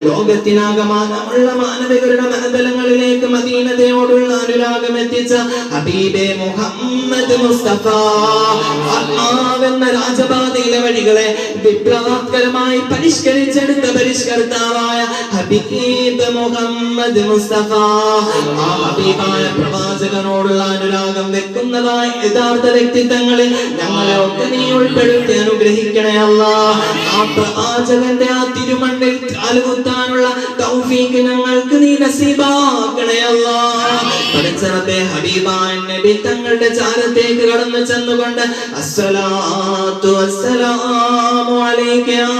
ലോകത്തിനാകമാനമുള്ള മാനവികരുടെ മനതലങ്ങളിലേക്ക് മദീനയോടുള്ള അനുരാഗം എത്തിച്ച ഹബീബേ മുഹമ്മദ് മുസ്തഫ ആത്മാവെന്ന രാജപാതയിലെ വഴികളെ വിപ്ലവാത്മകമായി പരിഷ്കരിച്ചെടുത്ത പരിഷ്കർത്താവായ ഹബീബ് മുഹമ്മദ് മുസ്തഫ ആ ഹബീബായ പ്രവാചകനോടുള്ള അനുരാഗം വെക്കുന്നതായ യഥാർത്ഥ വ്യക്തിത്വങ്ങളിൽ ഞങ്ങളെ ഒക്കെ നീ ഉൾപ്പെടുത്തി അനുഗ്രഹിക്കണേ അല്ലാഹ്. ആ പ്രവാചകന്റെ ആ തിരുമണ്ണിൽ കാലുകുത്താനുള്ള തൗഫീഖ് ഞങ്ങൾക്ക് നീ നസീബാക്കണേ അല്ലാഹ്. പടച്ചറബേ ഹബീബായ നബി തങ്ങളുടെ ചാരത്തേക്ക് കടന്നു ചെന്നുകൊണ്ട് അസ്സലാത്തു വസ്സലാമു അലൈക യാ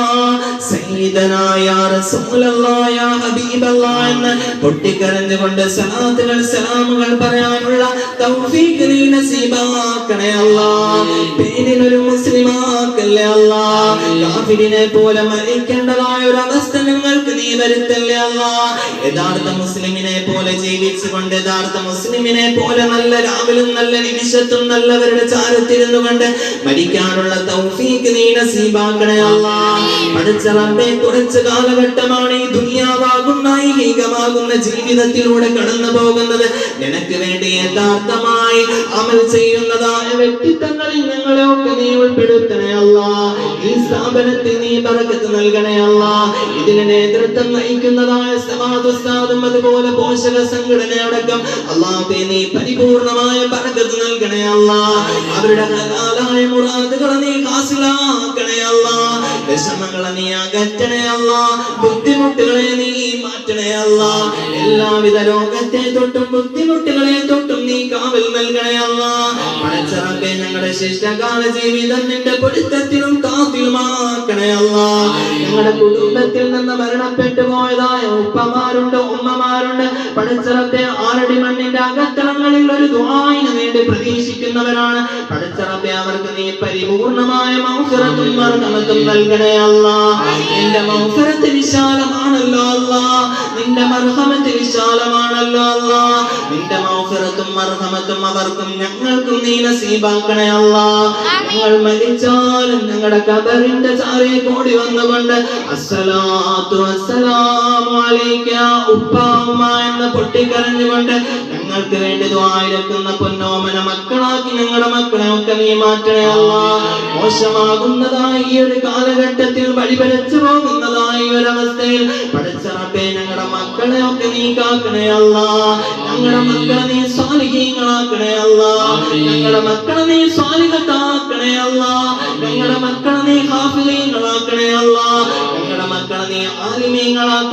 സയ്യിദനാ യാ റസൂലല്ലാഹ് യാ ഹബീബല്ലാഹ് എന്ന് പൊട്ടിക്കരഞ്ഞുകൊണ്ട് സലാത്തുകൾ സലാമുകൾ പറയാനുള്ള തൗഫീഖ് നീ നസീബാക്കണേ അല്ലാഹ്. പേരിനൊരു മുസ്ലിമാക്കല്ലേ അല്ലാഹ്. കാഫിരിനെ പോലെ മരിക്കേണ്ടതായ ഒരു അവസ്ഥ ഞങ്ങൾക്ക് നീ വരുത്തല്ലേ അല്ലാഹ്. യഥാർത്ഥ മുസ്ലിമിനെ പോലെ ജീവിച്ചുകൊണ്ട് യഥാർത്ഥ മുസ്ലിമിനെ പോലെ നല്ല രാവിലും നല്ല നിമിഷത്തും നല്ലവരുടെ ചാരത്തിരുന്നു കൊണ്ട് മരിക്കാനുള്ള തൗഫീഖ് നീ നസീബാക്കണേ അല്ലാഹ്. പഠിച്ച റബ്ബേ, കുറച്ച് കാലഘട്ടമാണ് ഈ ദുനിയാവാകുന്ന ഐഹികമാകുന്ന ജീവിതത്തിലൂടെ കടന്നു പോകുന്നത്. നിനക്ക് വേണ്ടി യഥാർത്ഥമായി അമൽ ചെയ്യുന്നതായ വ്യക്തിത്വങ്ങളിൽ ഞങ്ങളെ ഒക്കെ നീ ഉൾപ്പെടുത്തണേ അല്ലാഹ്. ഈ സ്ഥാപനത്തിൽ നീ ബറക്കത്ത് നൽകണേ അല്ലാഹ്. ഇതിന് നേതൃത്വം നയിക്കുന്നതായ സമാദ് ഉസ്താദും അതുപോലെ പോഷക സംഘടനയടക്കം അല്ലാഹുവേ നീ പരിപൂർണമായ ബറക്കത്ത് നൽകണേ അല്ലാഹ്. അവരുടെ ഹലാലായ മുറാദുകളെ നീ ഹാസിലാക്കണേ അല്ലാഹ്. വിഷമങ്ങളെ നീ അകറ്റണേ അല്ലാഹ്. ബുദ്ധിമുട്ടുകളെ നീ മാറ്റണേ അല്ലാഹ്. എല്ലാവിധ രോഗത്തെ തൊട്ടും ബുദ്ധിമുട്ടുകളെ തൊട്ടും നീ കാവൽ നൽകണേ അല്ലാഹ്. പടച്ചറബേ, ഞങ്ങളുടെ ശിഷ്ടകാല ജീവിതം നിന്റെ പൊരുത്തത്തിലും കാത്തിലുമാക്കണേ അല്ലാഹ്. ഞങ്ങളുടെ കുടുംബത്തിൽ നിന്ന് മരണപ്പെട്ടു പോയതായ ഉപ്പമാരുണ്ട്, ഉമ്മമാരുണ്ട്. പടച്ചറബേ, ആറടി മണ്ണിന്റെ അകത്തളങ്ങളിൽ ഒരു ദുആഇന് വേണ്ടി പ്രതീക്ഷിക്കുന്നവരാണ്. പടച്ചറബേ, അവർക്ക് നീ പരിപൂർണമായ മഗ്ഫിറത്തും മർഹമത്തും നൽകണേ അല്ലാഹ്. നിന്റെ മഗ്ഫിറത്ത് വിശാലമാണല്ലോ അല്ലാഹ്. നിന്റെ മർഹമത്ത് വിശാലമാണല്ലോ അല്ലാഹ്. നിന്റെ മഗ്ഫിറത്തും മർഹമത്തും അവർക്കും ഞങ്ങൾക്കും നീ നസീബാക്കണേ അല്ലാഹ്. ഞങ്ങൾ മരിച്ചാലും ഞങ്ങളുടെ ഖബറിന്റെ ചാരേ കൂടി വന്നുകൊണ്ട് അസ്സലാത്തു വസ്സലാമു അലൈക ഉപ്പ ഉമ്മ എന്ന് പൊട്ടിക്കരഞ്ഞുകൊണ്ട് ഞങ്ങൾക്ക് വേണ്ടി ദുആയിരക്കുന്ന പൊന്നോമന മക്കളാക്കി ഞങ്ങളുടെ മക്കളെ ഒക്കെ നീ മാറ്റണേ അല്ലാഹ്. മോശമാകുന്നതായി ഈ ഒരു കാലഘട്ടത്തിൽ വഴിപരച്ചു പോകുന്നതായി ഒരവസ്ഥയിൽ പഠിച്ച റബ്ബേ, ഞങ്ങളുടെ മക്കളെ ഒക്കെ നീ കാക്കണേ അല്ലാഹ്. ഞങ്ങളുടെ മക്കളെ നീ സ്വാലിഹീങ്ങളാക്കണേ അല്ലാഹ്. ഞങ്ങളുടെ മക്കളെ നീ സ്വാലിഹത്താക്കണേ അല്ലാഹ്. ഞങ്ങളുടെ മക്കളെ നീ ഹാഫിളീങ്ങളാക്കണേ അല്ലാഹ്. ഞങ്ങളുടെ മക്കളെ നീ ആലിമീങ്ങളാക്കണേ.